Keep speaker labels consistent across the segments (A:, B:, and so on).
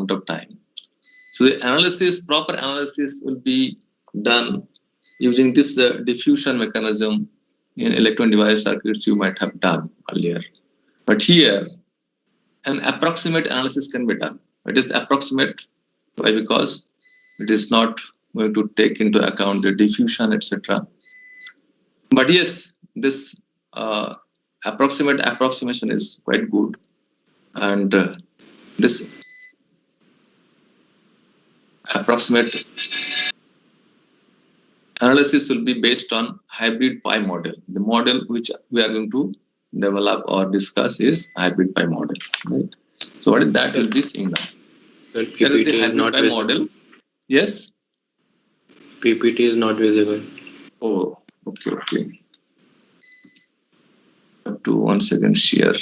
A: amount of time. So the analysis, proper analysis will be done using this diffusion mechanism in electron device circuits you might have done earlier. But here, an approximate analysis can be done. It is approximate. Why? Because it is not going to take into account the diffusion, etc. But yes, this approximation is quite good, and this approximate analysis will be based on hybrid pi model. The model which we are going to develop or discuss is hybrid pi model. Right? So what is that will be seen now.
B: But PPT
A: the
B: is not
A: pi
B: visible.
A: model. Yes.
B: PPT is not visible.
A: Oh, okay. Have to once again share.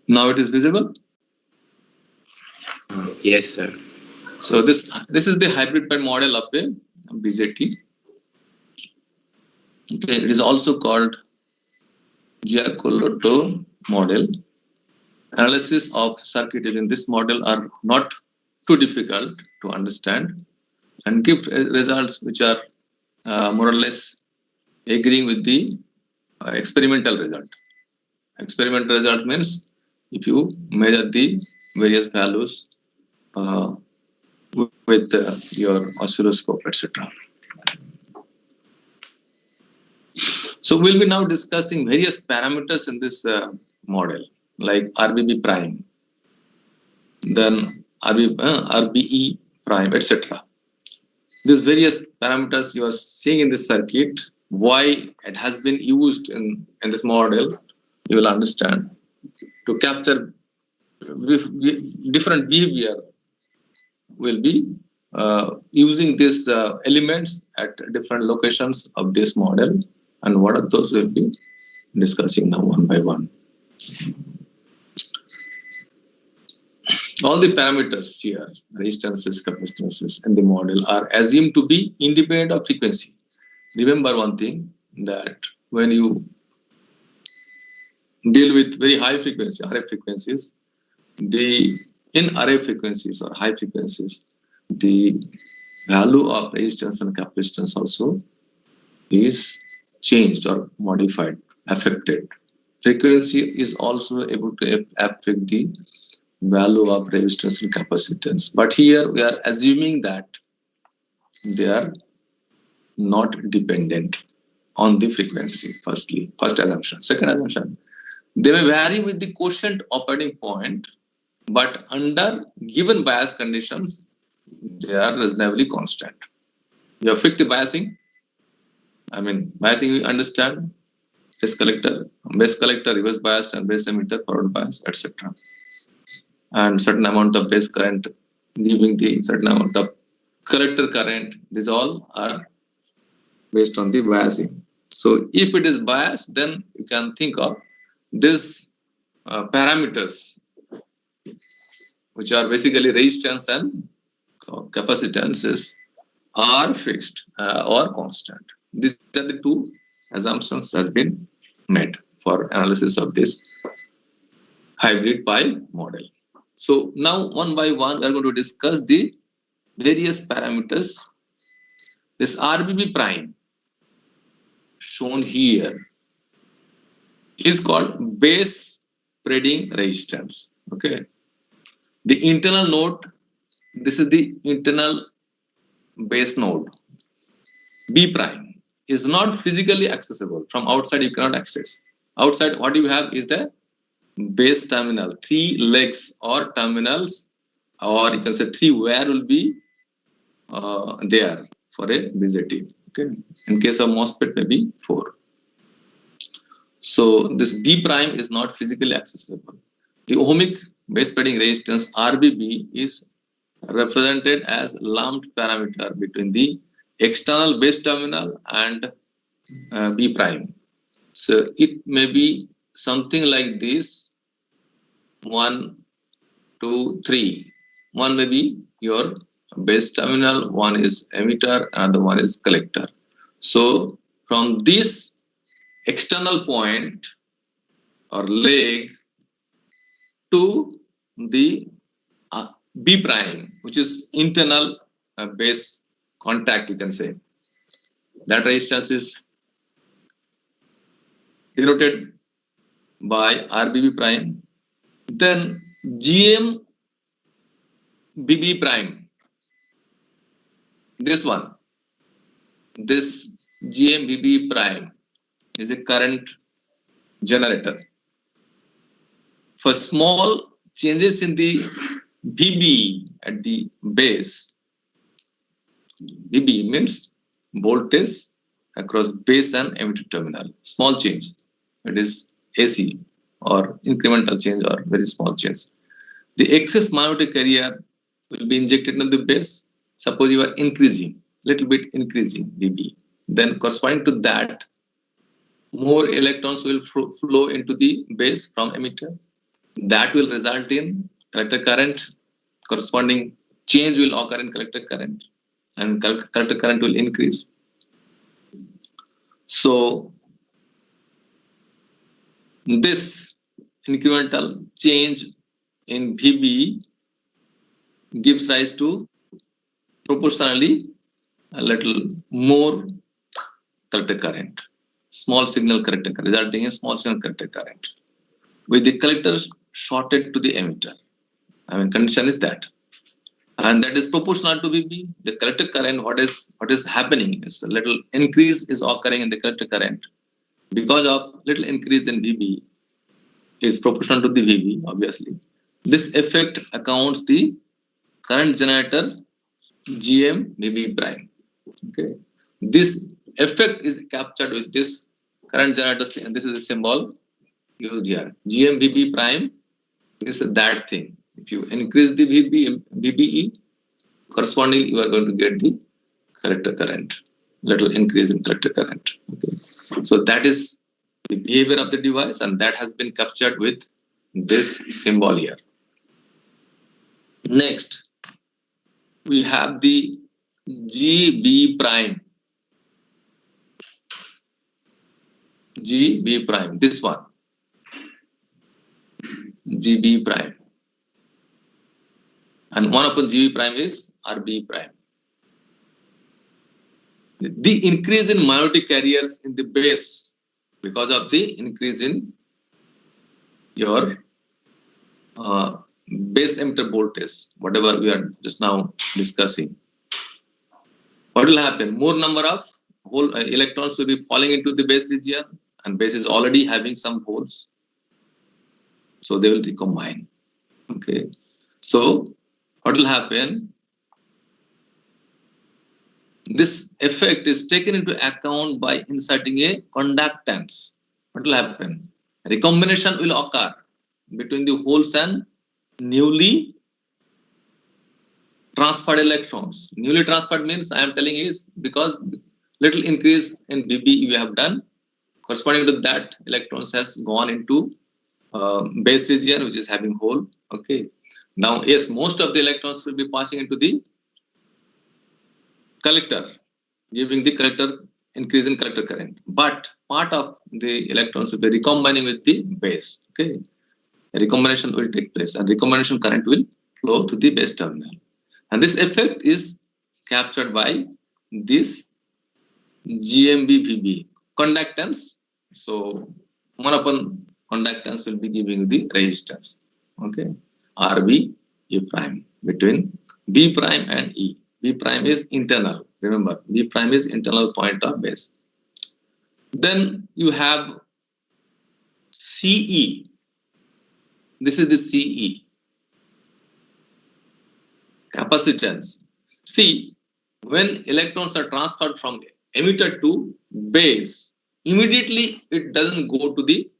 A: Now it is visible.
B: Yes, sir.
A: So this is the hybrid pi model of a BJT. Okay, it is also called Giacoletto model. Analysis of circuit in this model are not too difficult to understand and give results which are more or less agreeing with the experimental result. Experimental result means if you measure the various values with your oscilloscope, etc. So we'll be now discussing various parameters in this model, like RBB prime, then RBE prime, etc. These various parameters you are seeing in this circuit, why it has been used in this model, you will understand. To capture different behavior, will be using these elements at different locations of this model, and what are those we'll be discussing now one by one. All the parameters here, resistances, capacitances in the model are assumed to be independent of frequency. Remember one thing, that when you deal with very high frequency, RF frequencies, in RF frequencies or high frequencies, the value of resistance and capacitance also is changed or modified, affected. Frequency is also able to affect the value of resistance and capacitance. But here we are assuming that they are not dependent on the frequency, first assumption. Second assumption, they may vary with the quotient operating point, but under given bias conditions, they are reasonably constant. You have fixed the biasing. Biasing you understand, base collector, reverse biased, and base emitter, forward bias, etc. And certain amount of base current giving the certain amount of collector current. These all are based on the biasing. So if it is biased, then you can think of these parameters, which are basically resistance and capacitances, are fixed or constant. These are the two assumptions has been made for analysis of this hybrid pi model. So now one by one we are going to discuss the various parameters. This RBB prime shown here is called base spreading resistance. Okay, the internal node, this is the internal base node. B prime is not physically accessible from outside. You cannot access outside. What you have is the base terminal, 3 legs or terminals, or you can say 3 wire will be there for a BJT. Okay, in case of MOSFET, maybe 4. So this B prime is not physically accessible. The ohmic base spreading resistance RBB is represented as lumped parameter between the external base terminal and B prime. So it may be something like this: 1, 2, 3. 1 may be your base terminal, one is emitter, another one is collector. So from this external point or leg to the B prime, which is internal base contact, you can say. That resistance is denoted by RBB prime. Then GM BB prime. This one, this GM BB prime is a current generator. For small changes in the VB at the base, VB means voltage across base and emitter terminal. Small change, it is AC or incremental change or very small change. The excess magnetic carrier will be injected into the base. Suppose you are increasing, little bit increasing VB, then corresponding to that, more electrons will flow into the base from emitter. That will result in collector current. Corresponding change will occur in collector current, and collector current will increase. So this incremental change in VB gives rise to proportionally a little more collector current, small signal collector current, resulting in small signal collector current, with the collector shorted to the emitter. I mean, condition is that, and that is proportional to VB. The collector current, what is happening is a little increase is occurring in the collector current because of little increase in VB is proportional to the VB. Obviously, this effect accounts the current generator GM VB prime. Okay, this effect is captured with this current generator, and this is a symbol used here. GM VB prime is that thing. If you increase the VBE, correspondingly you are going to get the collector current, little increase in collector current. Okay, so that is the behavior of the device, and that has been captured with this symbol here. Next, we have the GB prime. GB prime, this one, GB prime, and 1 upon GB prime is RB prime. The increase in magnetic carriers in the base because of the increase in your base emitter voltage, whatever we are just now discussing. What will happen? More number of whole electrons will be falling into the base region, and base is already having some holes, so they will recombine. Okay, so what will happen? This effect is taken into account by inserting a conductance. What will happen? Recombination will occur between the holes and newly transferred electrons. Newly transferred means, I am telling is because little increase in VB you have done, corresponding to that electrons has gone into base region which is having hole. Okay, now yes, most of the electrons will be passing into the collector, giving the collector increase in collector current, but part of the electrons will be recombining with the base. Okay, recombination will take place, and recombination current will flow to the base terminal, and this effect is captured by this GMB-VB conductance. So 1 upon conductance will be giving the resistance. Okay, RB E prime between B prime and E. B prime is internal. Remember, B prime is internal point of base. Then you have CE. This is the CE, capacitance. See, when electrons are transferred from emitter to base, immediately it doesn't go to the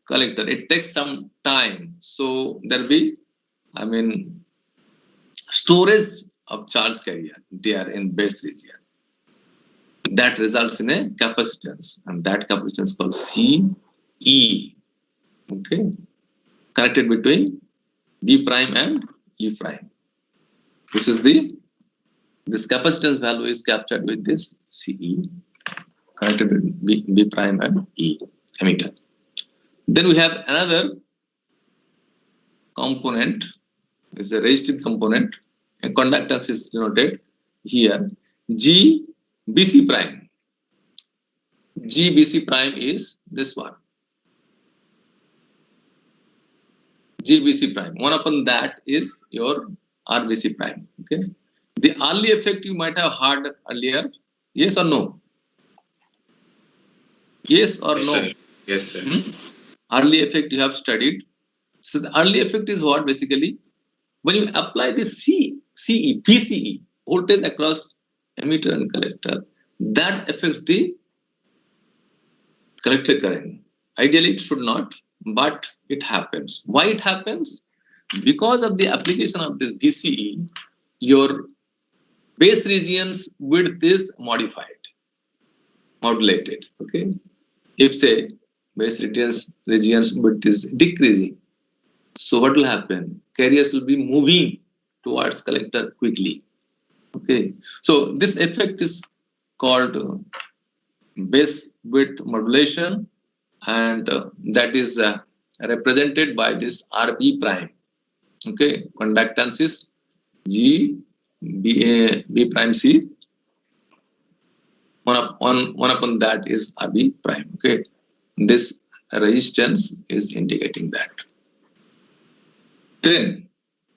A: collector. It takes some time. So there will be, I mean, storage of charge carrier there in base region. That results in a capacitance, and that capacitance is called CE. Okay, connected between B prime and E prime. This is this capacitance value is captured with this CE connected with B prime and E emitter. Then we have another component, is a resistive component, and conductance is denoted here GBC prime. GBC prime is this one. GBC prime. 1 upon that is your RBC prime. Okay. The early effect you might have heard earlier. Yes or no? Yes or
B: Yes,
A: no?
B: sir. Yes, sir.
A: Early effect you have studied. So the early effect is what basically? When you apply the PCE, voltage across emitter and collector, that affects the collector current. Ideally, it should not, but it happens. Why it happens? Because of the application of this VCE, your base regions width is modulated. Okay. If say base regions width is decreasing, so what will happen? Carriers will be moving towards collector quickly. Okay. So this effect is called base width modulation, and that is represented by this RB prime. Okay, conductance is B prime C. One upon that is RB prime. Okay, this resistance is indicating that. Then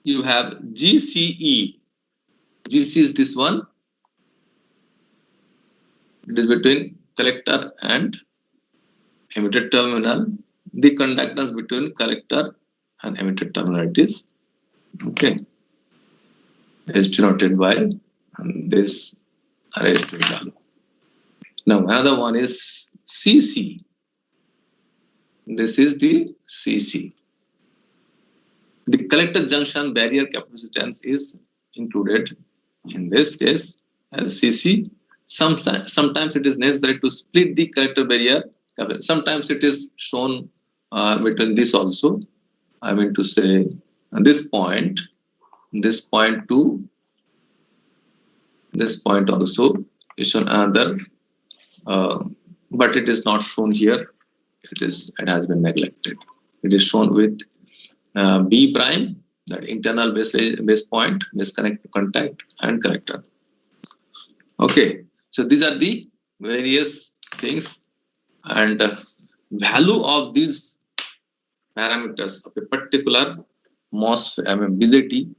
A: you have GCE. GC is this one. It is between collector and emitter terminal. The conductance between collector and emitter terminal it is. Okay, is denoted by this resistive value. Now another one is CC. This is the CC. The collector junction barrier capacitance is included in this case as CC. Sometimes it is necessary to split the collector barrier. Sometimes it is shown between this also. I mean to say this point to this point also is shown another, but it is not shown here. It has been neglected. It is shown with B prime, that internal base point, base contact and collector. Okay, so these are the various things, and value of these parameters of a particular MOSFET, BJT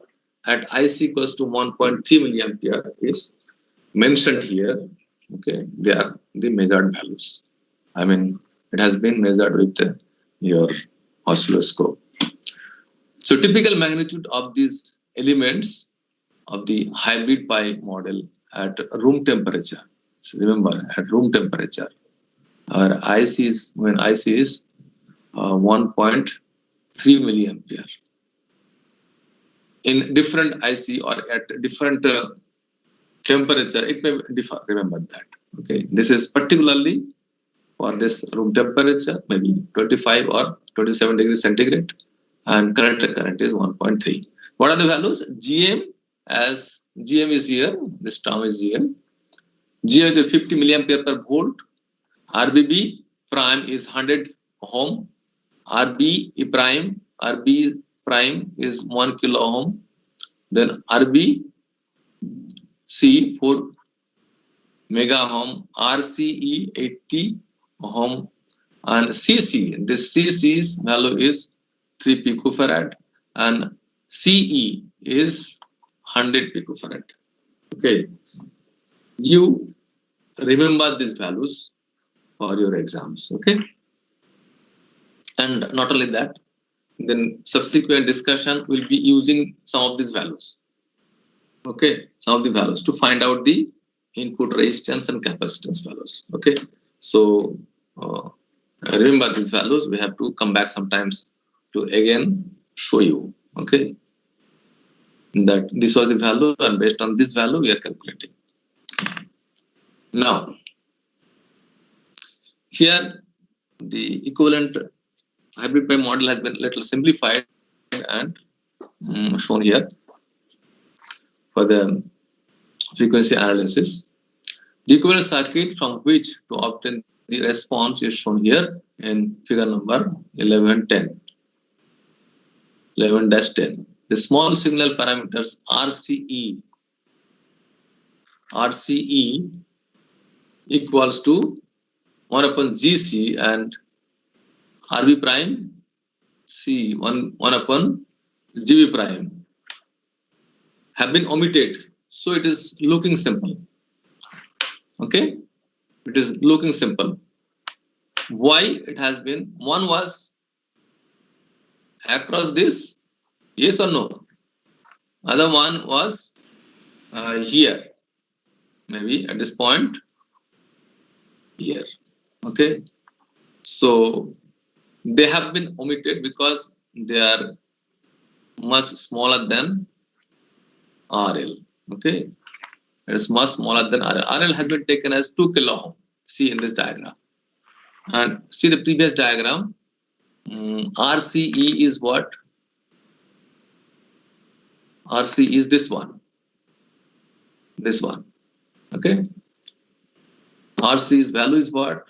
A: at IC equals to 1.3 milliampere is mentioned here. Okay, they are the measured values. I mean, it has been measured with your oscilloscope. So typical magnitude of these elements of the hybrid pi model at room temperature. So remember, at room temperature, our IC is 1.3 milliampere. In different IC or at different temperature, it may differ. Remember that. Okay, this is particularly for this room temperature, maybe 25 or 27 degrees centigrade, and collector current is 1.3. What are the values? GM, as GM is here, this term is GM. GM is 50 milliampere per volt. RBB prime is 100 ohm. RB prime is 1 kilo ohm. Then RBC 4 mega ohm. RCE 80 ohm. And CC, this CC's value is 3 picofarad, and CE is 100 picofarad. Okay, you remember these values for your exams. Okay, and not only that, then subsequent discussion will be using some of these values. Okay, some of the values to find out the input resistance and capacitance values. Okay, so remember these values. We have to come back sometimes to again show you. Okay, that this was the value, and based on this value we are calculating. Now here the equivalent hybrid pi model has been little simplified and shown here. for the frequency analysis. The equivalent circuit from which to obtain the response is shown here in figure number 11-10. 11-10. The small signal parameters RCE equals to 1 upon GC and RB prime C 1 upon GB prime have been omitted. So it is looking simple. Okay, it is looking simple. Why it has been? One was across this, yes or no? Other one was here, maybe at this point here. Okay, so they have been omitted because they are much smaller than RL. Okay, it is much smaller than RL. RL has been taken as 2 kilo ohm. See in this diagram, and see the previous diagram. RCE is what? RC is this one. This one. Okay. RC's value is what?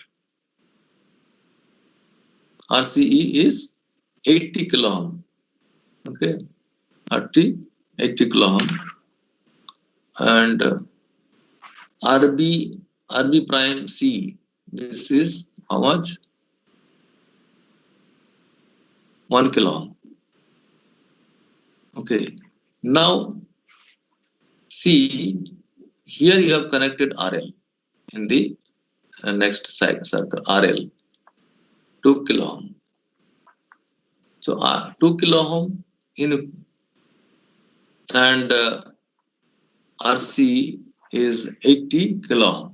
A: RCE is 80 kilo ohm. Okay. 80 kilo ohm. And RB prime C, this is how much? 1 kilo ohm. Okay. Now see, here you have connected RL in the next circle, RL 2 kilo ohm. So 2 kilo ohm in and RC is 80 kilo ohm.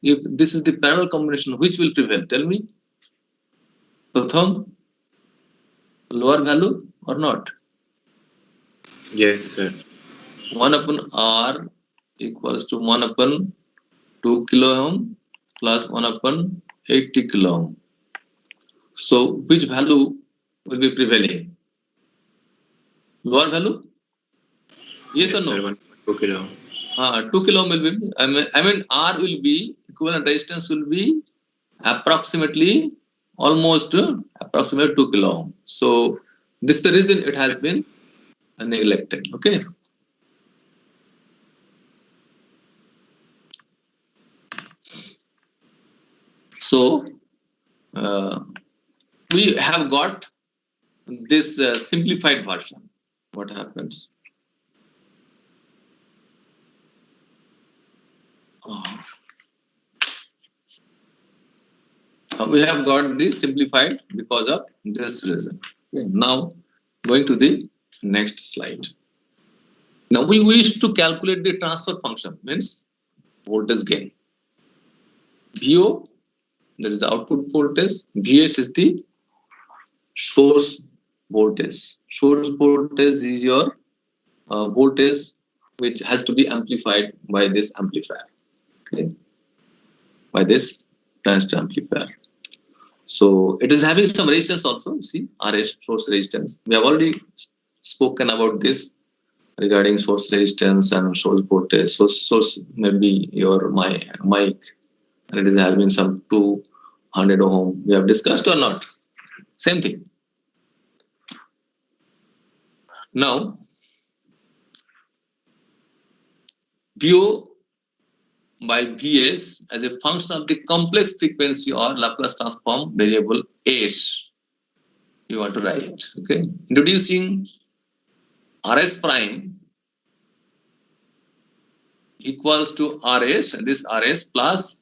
A: If this is the parallel combination, which will prevail? Tell me. Pratham, lower value or not?
B: Yes, sir.
A: 1 upon R equals to 1 upon 2 kilo ohm plus 1 upon 80 kilo ohm. So which value will be prevailing? Lower value? Yes, or no?
B: Sir, 2 kilo.
A: 2 kilo ohm will be, I mean R will be, equivalent resistance will be approximately approximately 2 kilo ohm. So this is the reason it has been neglected. Okay. So we have got this simplified version. What happens? We have got this simplified because of this reason. Okay. Now going to the next slide. Now we wish to calculate the transfer function, means voltage gain. VO, that is the output voltage. VS is the source voltage. Source voltage is your voltage which has to be amplified by this amplifier. Okay, by this transistor amplifier. So it is having some resistance also. See, RS, source resistance. We have already spoken about this regarding source resistance and source voltage. So source maybe your mic, and it is having some 200 ohm. We have discussed or not? Same thing. Now, VO by Vs as a function of the complex frequency or Laplace transform variable S. You want to write. Okay. Introducing RS prime equals to RS, and this RS plus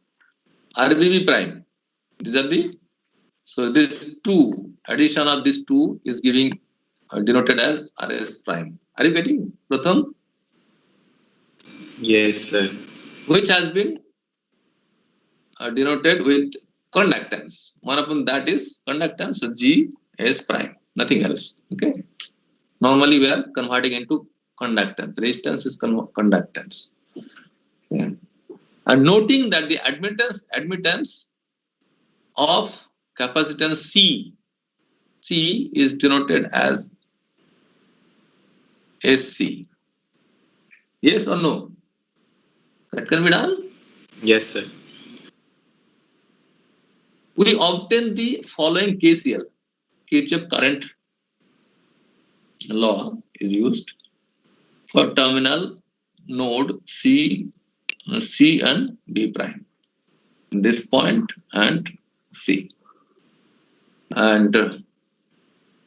A: RBB prime. These are the, so this 2, addition of this 2 is giving denoted as RS prime. Are you getting, Pratham?
B: Yes, sir.
A: Which has been denoted with conductance. 1 upon that is conductance, so G S prime, nothing else. Okay. Normally we are converting into conductance. Resistance is conductance. Okay. And noting that the admittance of capacitance C is denoted as SC. Yes or no? That can be done.
B: Yes, sir.
A: We obtain the following KCL. Kirchhoff current law is used for terminal node C and B prime. This point and C. And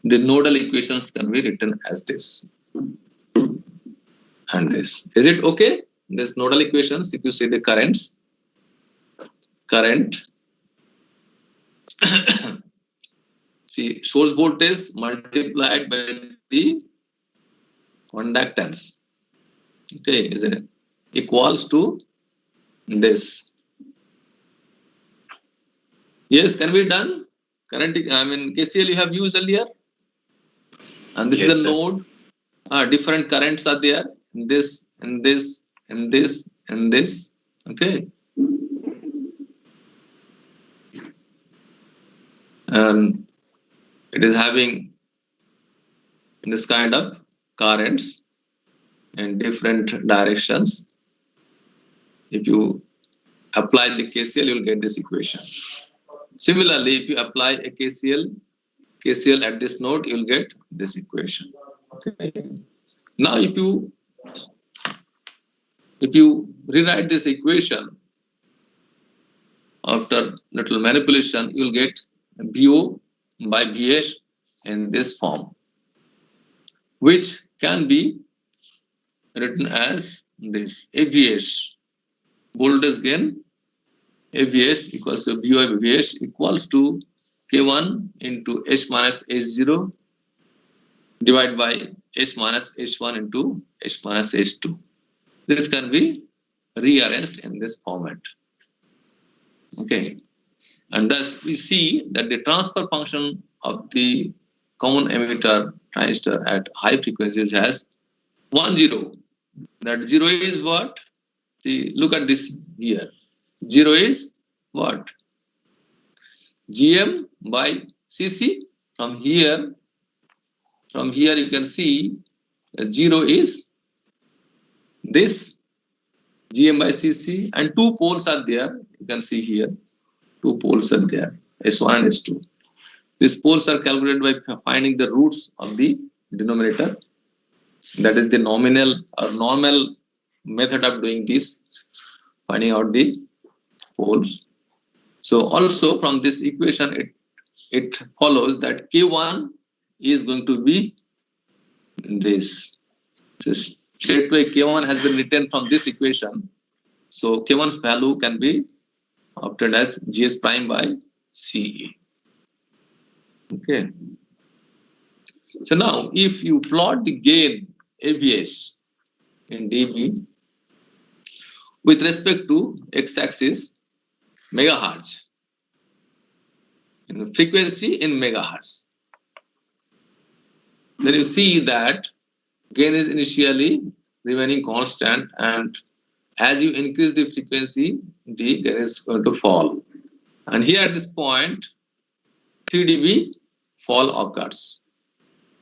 A: the nodal equations can be written as this and this. Is it okay? This nodal equations, if you say the current see source voltage multiplied by the conductance, okay, is it equals to this. Yes, can be done. Current, I mean KCL you have used earlier, and this
B: Yes,
A: is a
B: sir.
A: node. Different currents are there in this, and this, and this, and this. Okay, and it is having this kind of currents in different directions. If you apply the KCL, you will get this equation. Similarly, if you apply a KCL at this node, you will get this equation. Okay. Now, if you rewrite this equation after little manipulation, you will get BO by VH in this form, which can be written as this AVH, voltage gain AVH equals to BO by VH equals to K1 into H minus H0 divided by H minus H1 into H minus H2. This can be rearranged in this format. Okay, and thus we see that the transfer function of the common emitter transistor at high frequencies has 1 0. That 0 is what? See, look at this here. 0 is what? GM by CC. From here you can see that 0 is this GM by CC, and two poles are there. You can see here, two poles are there, S1 and S2. These poles are calculated by finding the roots of the denominator. That is the nominal or normal method of doing this, finding out the poles. So also from this equation, it follows that K1 is going to be this. So straightway K1 has been written from this equation. So K1's value can be obtained as GS prime by CE. Okay. So now if you plot the gain AVS in dB with respect to x-axis megahertz, frequency in megahertz, then you see that gain is initially remaining constant, and as you increase the frequency, the gain is going to fall. And here at this point, 3 dB fall occurs.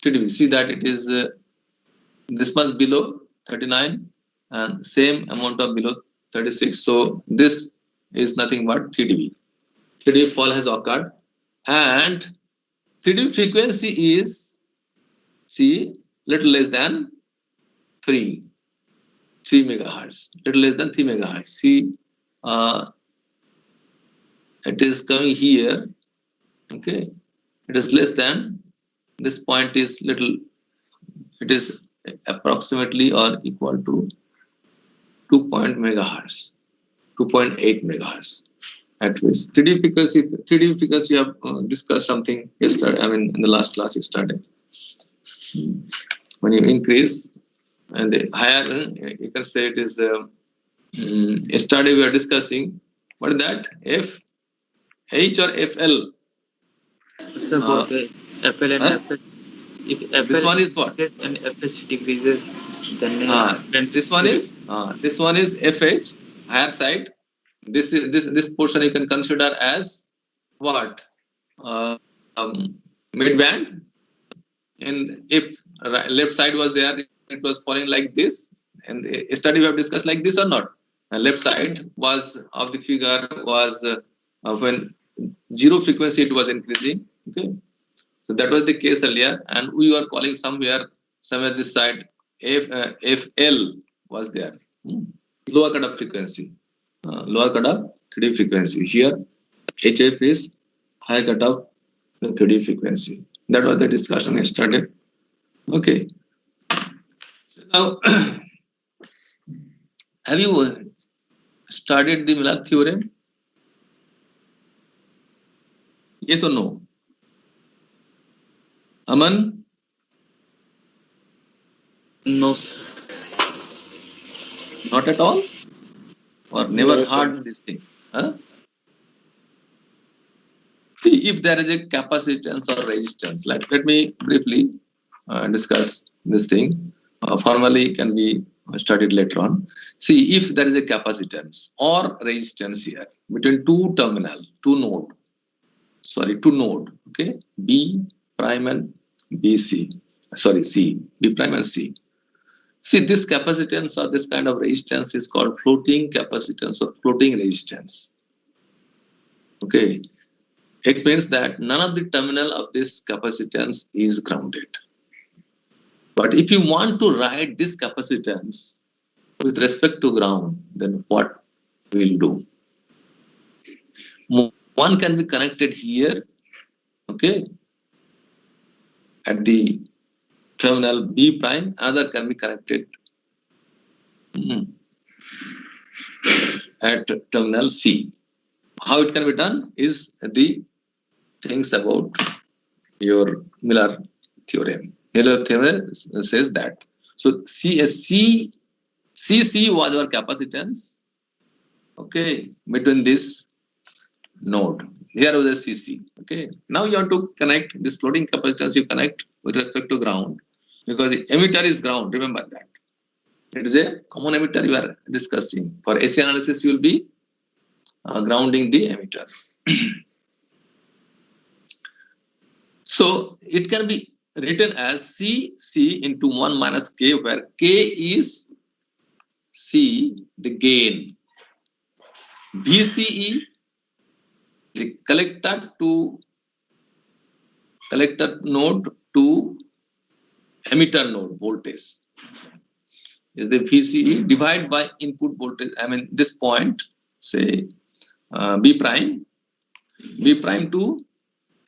A: 3 dB. See that it is this much below 39 and same amount of below 36. So this is nothing but 3 dB. 3 dB fall has occurred, and 3 dB frequency is, see, little less than 3 megahertz, little less than 3 megahertz. See, it is coming here. Okay, it is less than this point is little. It is approximately or equal to 2 megahertz, 2.8 megahertz. At least 3D frequency you have discussed something yesterday. I mean, in the last class you started. When you increase and the higher, you can say it is yesterday we are discussing. What is that? F, H or FL?
C: So both FL and FH. If FL
A: this one is what?
C: and FH decreases, then
A: this one is FH, higher side. This portion you can consider as what? Mid band. And if left side was there, it was falling like this. And yesterday we have discussed like this or not? Left side was of the figure was when zero frequency it was increasing. Okay, so that was the case earlier, and we were calling somewhere this side FL was there. Lower cutoff frequency, lower cutoff 3D frequency. Here HF is higher cutoff 3D frequency. That was the discussion yesterday. Okay. So now, have you studied the Miller theorem? Yes or no? Aman?
C: No, sir.
A: Not at all? Or never
B: No, sir.
A: heard this thing? Huh? See, if there is a capacitance or resistance, let me briefly discuss this thing. Formally can be studied later on. See, if there is a capacitance or resistance here between two node, okay, B prime and C, B prime and C. See, this capacitance or this kind of resistance is called floating capacitance or floating resistance. Okay, it means that none of the terminal of this capacitance is grounded. But if you want to write this capacitance with respect to ground, then what we will do? One can be connected here, okay, at the terminal B prime, other can be connected at terminal C. How it can be done is the things about your Miller theorem. Miller theorem says that. So CC was our capacitance, okay, between this node. Here was a CC. Okay. Now you want to connect this floating capacitance, you connect with respect to ground, because the emitter is ground. Remember that. It is a common emitter you are discussing. For AC analysis, you will be grounding the emitter. So it can be written as CC into 1 minus K, where K is C, the gain. VCE, the collector node to emitter node voltage, is the VCE divided by input voltage. I mean this point, say B prime to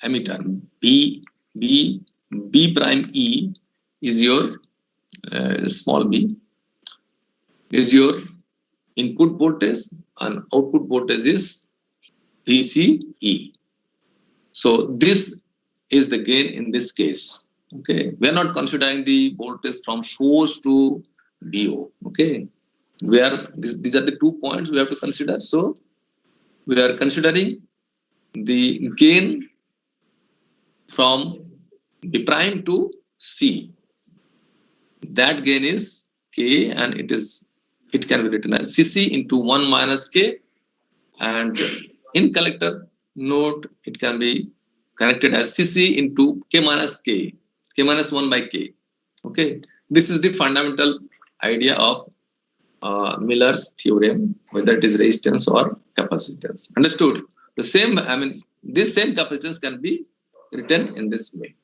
A: emitter. B prime E is your small b is your input voltage, and output voltage is VCE. So this is the gain in this case. Okay, we are not considering the voltage from source to BO. Okay, where these are the 2 points we have to consider. So we are considering the gain from B prime to C. That gain is K, and it can be written as CC into 1 minus K, and in collector node it can be connected as CC into K minus 1 by K. Okay, this is the fundamental idea of Miller's theorem, whether it is resistance or capacitance. Understood? The same, I mean, this same capacitance can be written in this way.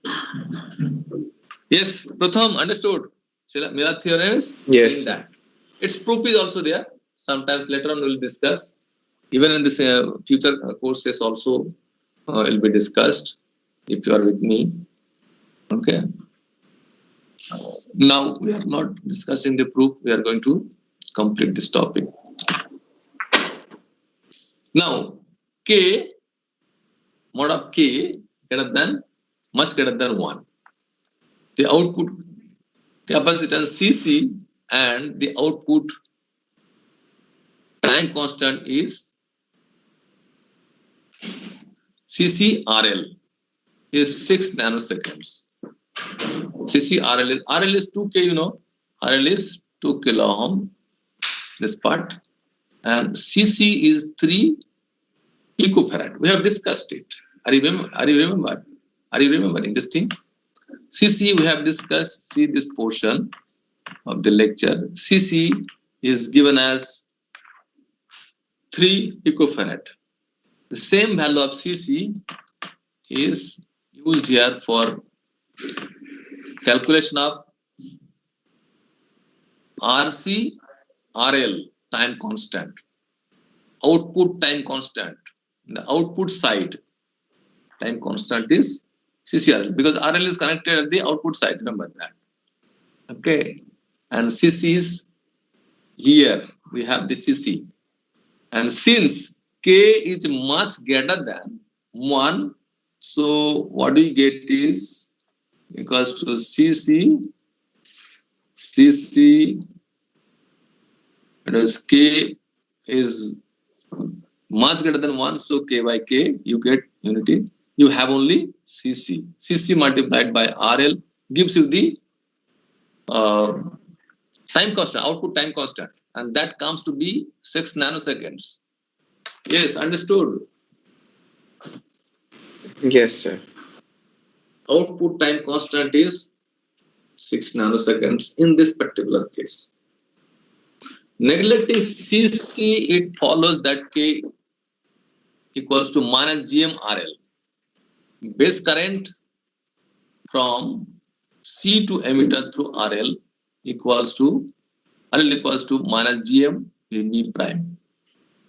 A: Yes, Pratham, understood? Miller theorem is saying that. Its proof is also there. Sometimes later on we will discuss. Even in this future courses also will be discussed if you are with me. Okay. Now we are not discussing the proof. We are going to complete this topic. Now K, mod of K much greater than 1. The output capacitance CC and the output time constant is CCRL is 6 nanoseconds. RL is 2K, you know. RL is 2 kilo ohm, this part. And CC is 3 picofarad. We have discussed it. Are you remembering this thing? CC we have discussed. See this portion. of the lecture, Cc is given as 3 picofarad. The same value of Cc is used here for calculation of RC RL time constant, output time constant. The output side time constant is CCRL because RL is connected at the output side. Remember that. Okay, and CC is here. We have the CC, and since K is much greater than 1, so what we get is equals to CC because K is much greater than 1, so K by K you get unity. You have only CC. CC multiplied by RL gives you the time constant, output time constant, and that comes to be 6 nanoseconds. Yes, understood.
B: Yes, sir.
A: Output time constant is 6 nanoseconds in this particular case. Neglecting CC, it follows that K equals to minus GM RL. Base current from C to emitter through RL equals to minus GM VB prime.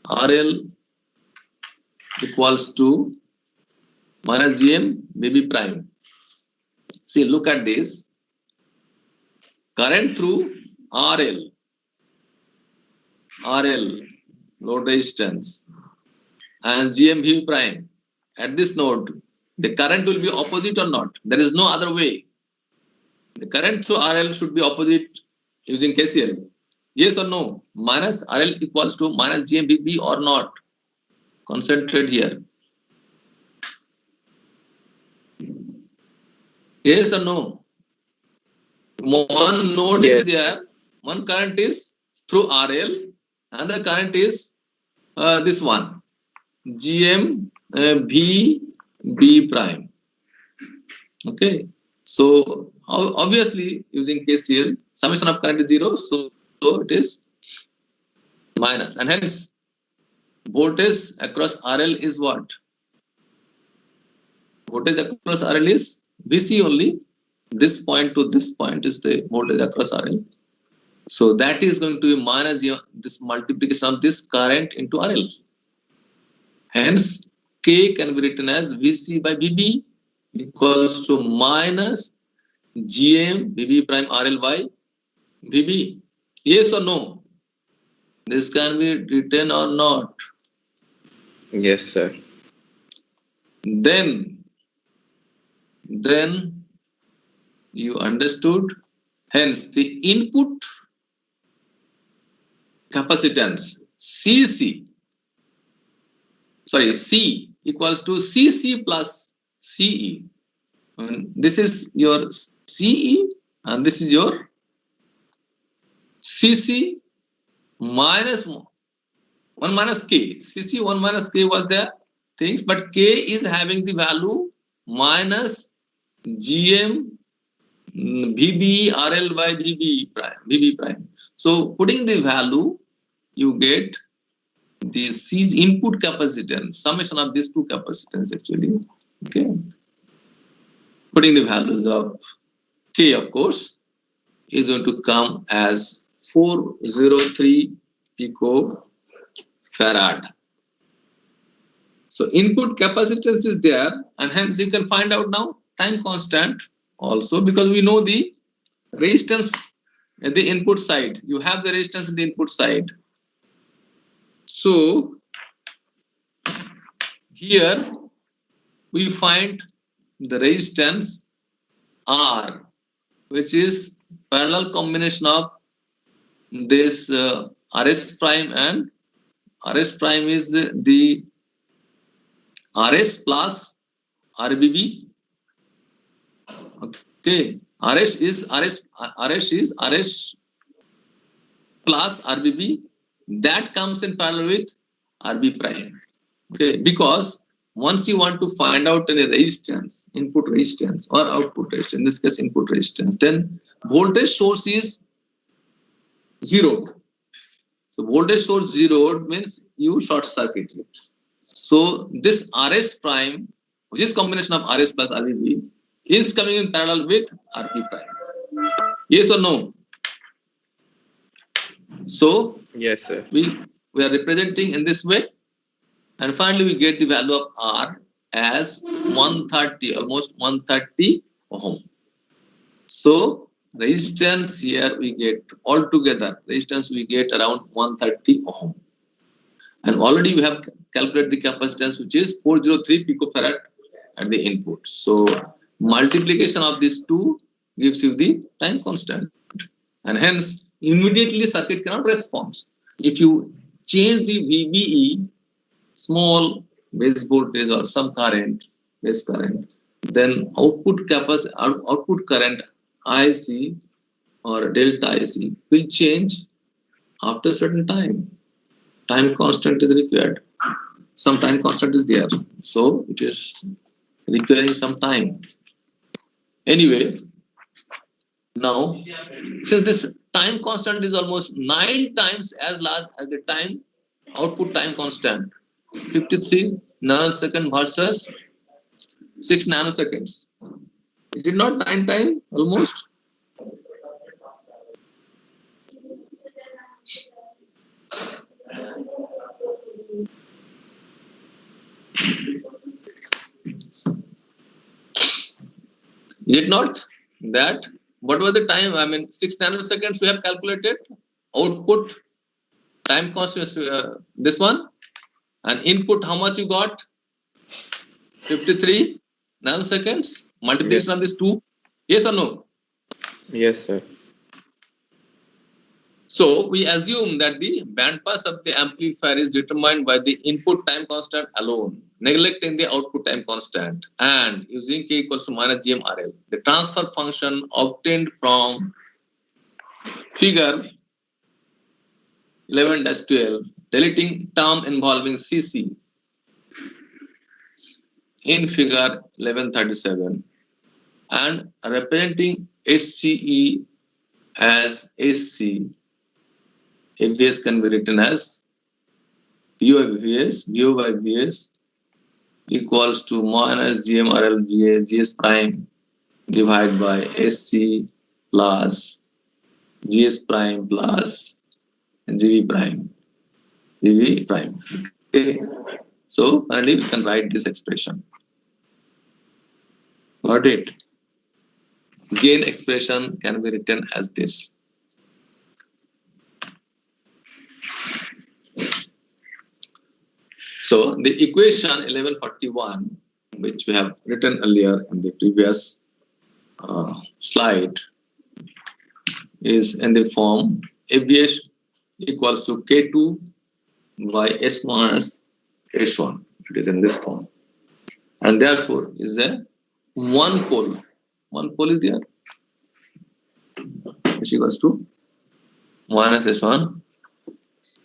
A: RL equals to minus GM VB prime. See, look at this. Current through RL, load resistance, and GM VB prime. At this node, the current will be opposite or not? There is no other way. The current through RL should be opposite using KCL. Yes or no? Minus RL equals to minus GMVB or not? Concentrate here. Yes or no? One node
B: Yes.
A: is there, one current is through RL, and the current is this one, GM VB prime. Okay, so obviously using KCL, summation of current is 0, so it is minus, and hence voltage across RL is what? Voltage across RL is VC only. This point to this point is the voltage across RL. So that is going to be minus this multiplication of this current into RL. Hence, K can be written as VC by VB equals to minus GM VB prime RL by VB. Yes or no? This can be written or not?
B: Yes, sir.
A: Then you understood. Hence, the input capacitance C equals to CC plus CE. This is your CE and this is your CC minus 1 minus K. CC 1 minus K was the things, but K is having the value minus GM VB RL by VB prime. So putting the value, you get the C's input capacitance, summation of these two capacitance actually. Okay, putting the values of K, of course, is going to come as 403 picofarad. So input capacitance is there, and hence you can find out now time constant also, because we know the resistance at the input side. You have the resistance in the input side. So here we find the resistance R, which is parallel combination of this RS prime, and RS prime is the RS plus RBB. Okay, RS is RS plus RBB. That comes in parallel with RB prime. Okay, because once you want to find out any resistance, input resistance or output resistance, in this case input resistance, then voltage source is zeroed. So voltage source zeroed means you short circuit it. So this RS prime, which is combination of RS plus REB, is coming in parallel with RP prime. Yes or no? So
B: Yes, sir.
A: we are representing in this way, and finally we get the value of R as 130, almost 130 ohm. So resistance here we get altogether resistance we get around 130 ohm, and already we have calculated the capacitance, which is 403 picofarad at the input. So multiplication of these two gives you the time constant, and hence immediately circuit cannot respond. If you change the VBE, small base voltage or some current, base current, then output current IC or delta IC will change after a certain time. Time constant is required. Some time constant is there, so it is requiring some time. Anyway, now since this time constant is almost 9 times as large as the time output time constant, 53 nanosecond versus 6 nanoseconds. Is it not 9 times almost? Is it not that? What was the time? I mean, 6 nanoseconds we have calculated. Output time constant this one, and input how much you got? 53 nanoseconds. Multiplication
B: Yes.
A: of these two. Yes or no?
B: Yes, sir.
A: So we assume that the bandpass of the amplifier is determined by the input time constant alone, neglecting the output time constant, and using k equals to minus GMRL. The transfer function obtained from figure 11-12, deleting term involving CC in figure 1137, and representing HCE as HC. FVS can be written as VO by VS equals to minus GMRL GS prime divided by SC plus GS prime plus GV prime. Okay. So finally we can write this expression. Got it? Gain expression can be written as this. So the equation 1141, which we have written earlier in the previous slide, is in the form FBS equals to K2 by S minus S1. It is in this form, and therefore is a one pole. One pole is there, which equals to minus S1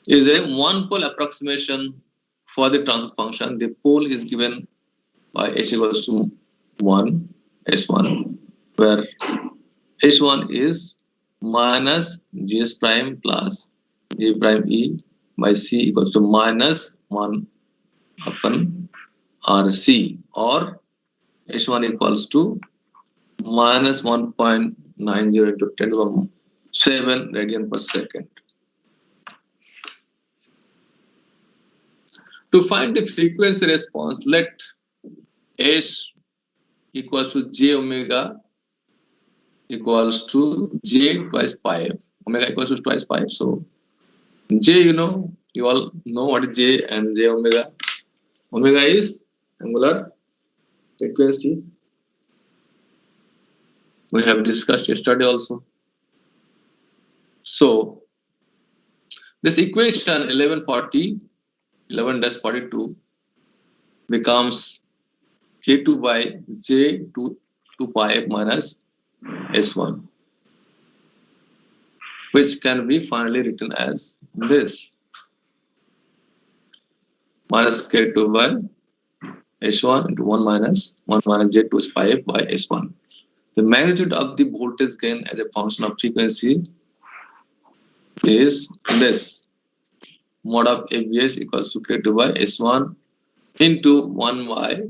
A: is a one pole approximation for the transfer function. The pole is given by H equals to 1 S1, where H1 is minus GS prime plus G prime E by C equals to minus 1 upon RC, or H1 equals to minus 1.90 into 10 to the 7 radian per second. To find the frequency response, let S equals to J omega equals to J twice pi. Omega equals to twice pi. So J, you all know what is J and J omega. Omega is angular frequency. We have discussed yesterday also. So this equation 11-42 becomes K2 by J 2 pi minus S1, which can be finally written as this: minus K2 by S1 into 1 minus J2 pi by S1. The magnitude of the voltage gain as a function of frequency is this. Mod of ABS equals to K2 by S1 into 1 by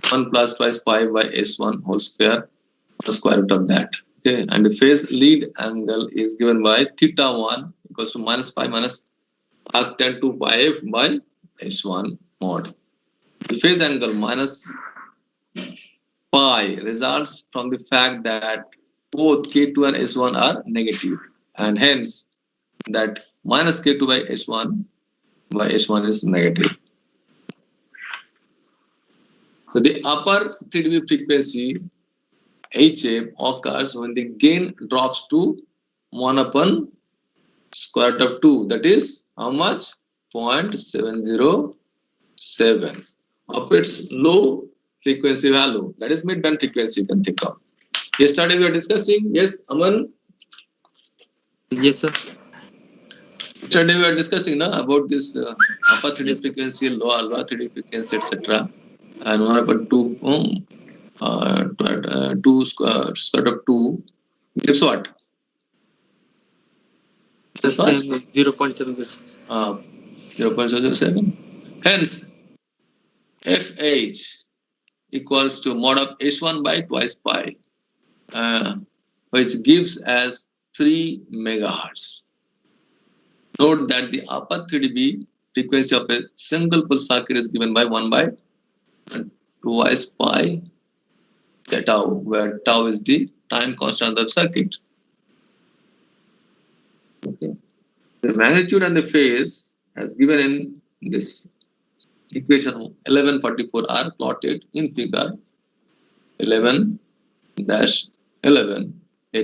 A: 1 plus twice pi by S1 whole square, the square root of that. Okay, and the phase lead angle is given by theta 1 equals to minus pi minus arctan 2 pi f by S1 mod. The phase angle minus pi results from the fact that both K2 and S1 are negative, and hence that minus K2 by S1 is negative. So the upper 3 dB frequency HF occurs when the gain drops to 1 upon square root of 2. That is how much? 0.707 of its low frequency value. That is mid-band frequency you can think of. Yesterday we were discussing, yes, Aman?
C: Yes, sir.
A: Yesterday we were discussing about this upper 3 dB frequency, lower 3 dB frequency, etc. And 1 upon 2, 2 square root of 2 gives what?
C: The same is 0.70.
A: 0.007. Hence, FH equals to mod of H1 by twice pi, which gives as 3 megahertz. Note that the upper 3 dB frequency of a single pulse circuit is given by 1 by twice pi tau, where tau is the time constant of the circuit. Okay. The magnitude and the phase as given in this equation 1144 are plotted in figure 11-11. A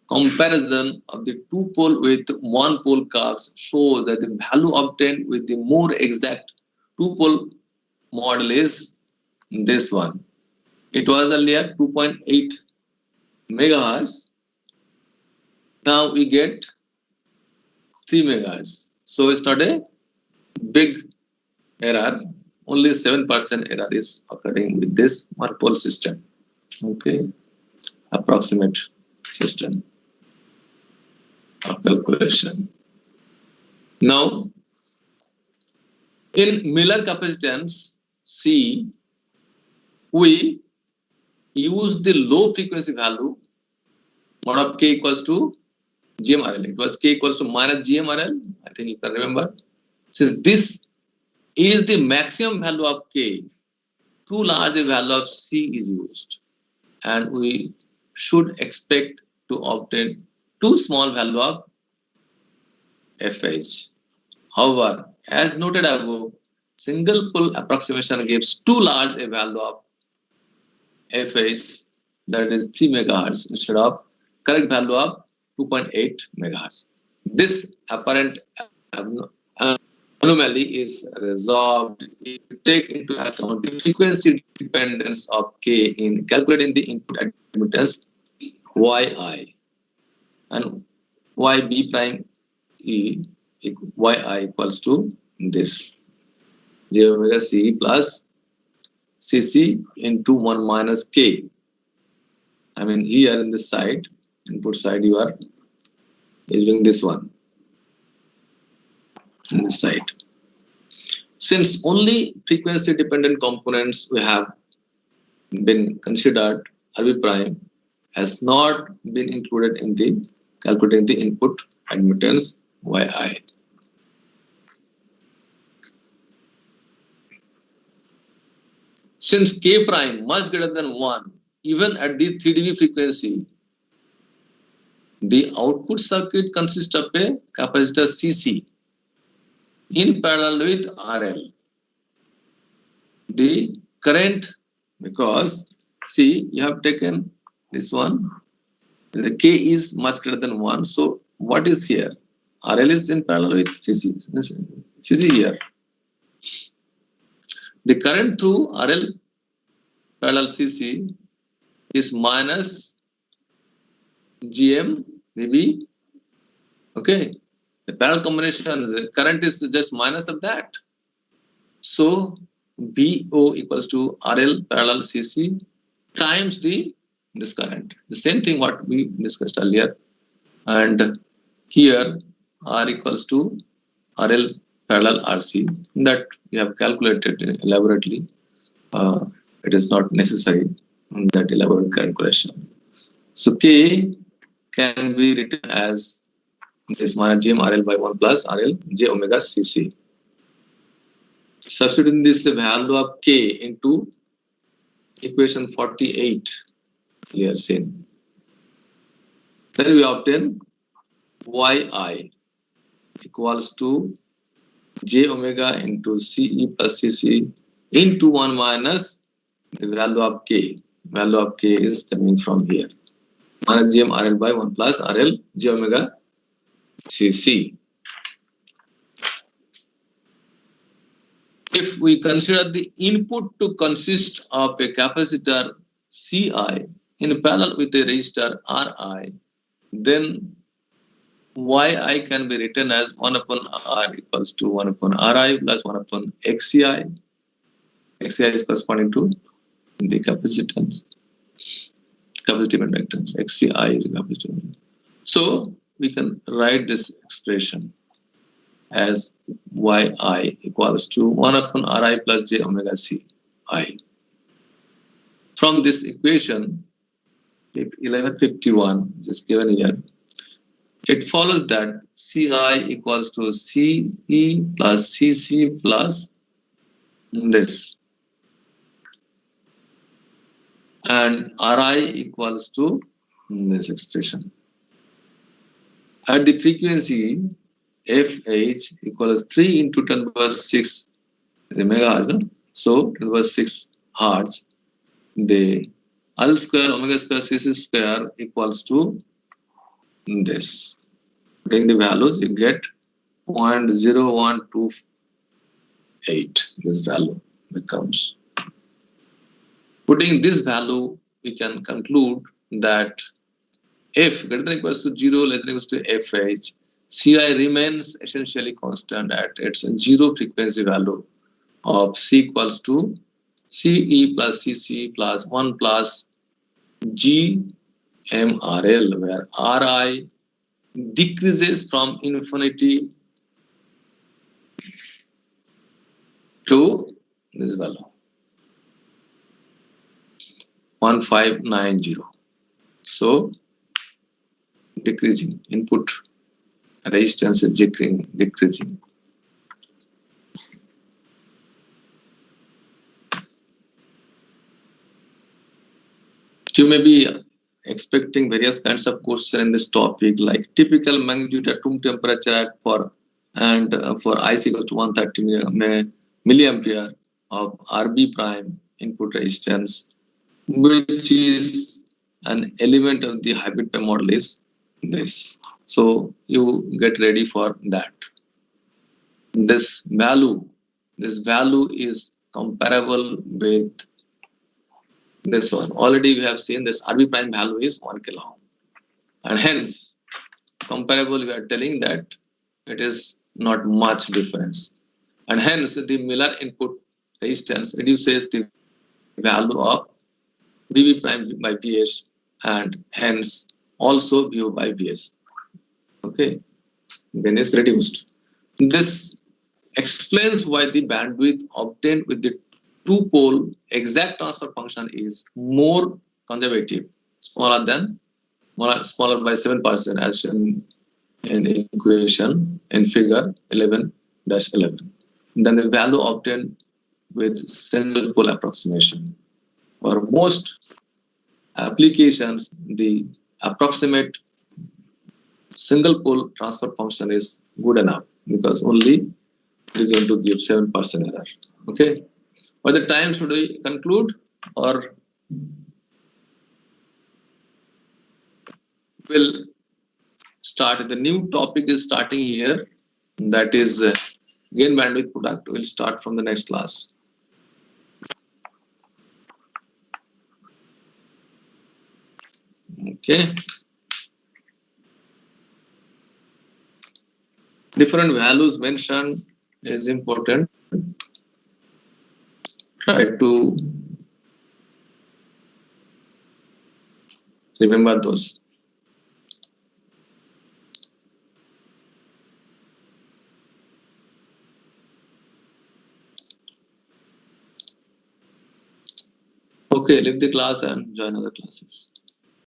A: comparison of the two pole with one pole curves shows that the value obtained with the more exact two pole model is this one. It was earlier 2.8 megahertz. Now we get 3 megahertz. So it's not a big error. Only 7% error is occurring with this one pole system. Okay, approximate system of calculation. Now, in Miller capacitance C, we use the low frequency value mod of K equals to GMRL. It was K equals to minus GMRL. I think you can remember. Since this is the maximum value of K, too large a value of C is used, and we should expect to obtain too small value of FH. However, as noted above, single pole approximation gives too large a value of FH, that is 3 megahertz, instead of correct value of 2.8 megahertz. This apparent anomaly is resolved if you take into account the frequency dependence of K in calculating the input admittance Yi, and Yb prime E Yi equals to this j omega C plus Cc into 1 minus K. I mean, here in this side, input side, you are using this one in this side. Since only frequency dependent components we have been considered, Rb prime has not been included in the calculating the input admittance Yi. Since K prime much greater than 1, even at the 3 dB frequency, the output circuit consists of a capacitor Cc in parallel with RL. The current, because see, you have taken this one, the K is much greater than 1, so what is here? RL is in parallel with Cc. Cc here. The current through RL parallel Cc is minus Gm Vb. Okay, the parallel combination, the current is just minus of that. So Vo equals to RL parallel Cc times this current. The same thing what we discussed earlier. And Here R equals to RL parallel RC, that we have calculated elaborately. It is not necessary that elaborate calculation. So K can be written as this minus Gm RL by 1 plus RL J omega Cc. Substituting this value of K into equation 48 here seen. Then we obtain Yi equals to J omega into Ce plus Cc into 1 minus the value of K. Value of K is coming from here. Minus Gm RL by 1 plus RL J omega Cc. If we consider the input to consist of a capacitor Ci in parallel with a resistor Ri, then Yi can be written as 1 upon R equals to 1 upon Ri plus 1 upon Xci. Xci is corresponding to the capacitance, capacitive inductance. Xci is the capacitive. So we can write this expression as Yi equals to 1 upon Ri plus J omega Ci. From this equation, 1151, which is given here, it follows that Ci equals to Ce plus Cc plus this, and Ri equals to this expression. At the frequency Fh equals 3 into 10 to the power 6 the megahertz, no? So 10 to the power 6 hertz. The L square omega square Cc square equals to this. Putting the values, you get 0.0128. This value becomes. Putting this value, we can conclude that F greater than equals to 0, less than equals to Fh, Ci remains essentially constant at its zero frequency value of C equals to Ce plus Cc plus 1 plus Gmrl, where Ri decreases from infinity to this value 1590. So decreasing, input resistance is decreasing. You may be expecting various kinds of questions in this topic, like typical magnitude at room temperature for IC equals to 130 milliampere of RB prime input resistance, which is an element of the hybrid PEM model is this. So you get ready for that. This value is comparable with this one. Already we have seen this RB prime value is 1 kilo ohm, and hence comparable, we are telling that it is not much difference, and hence the Miller input resistance reduces the value of VB prime by VH, and hence also VO by VH. Okay, then is reduced. This explains why the bandwidth obtained with the two-pole exact transfer function is more conservative, smaller by 7%, as shown in equation in figure 11-11. Then the value obtained with single pole approximation. For most applications, the approximate single pole transfer function is good enough, because only it is going to give 7% error. Okay. By the time should we conclude, or will start? The new topic is starting here, that is gain bandwidth product. Will start from the next class. Okay. Different values mentioned is important. Try to remember those. Okay, leave the class and join other classes.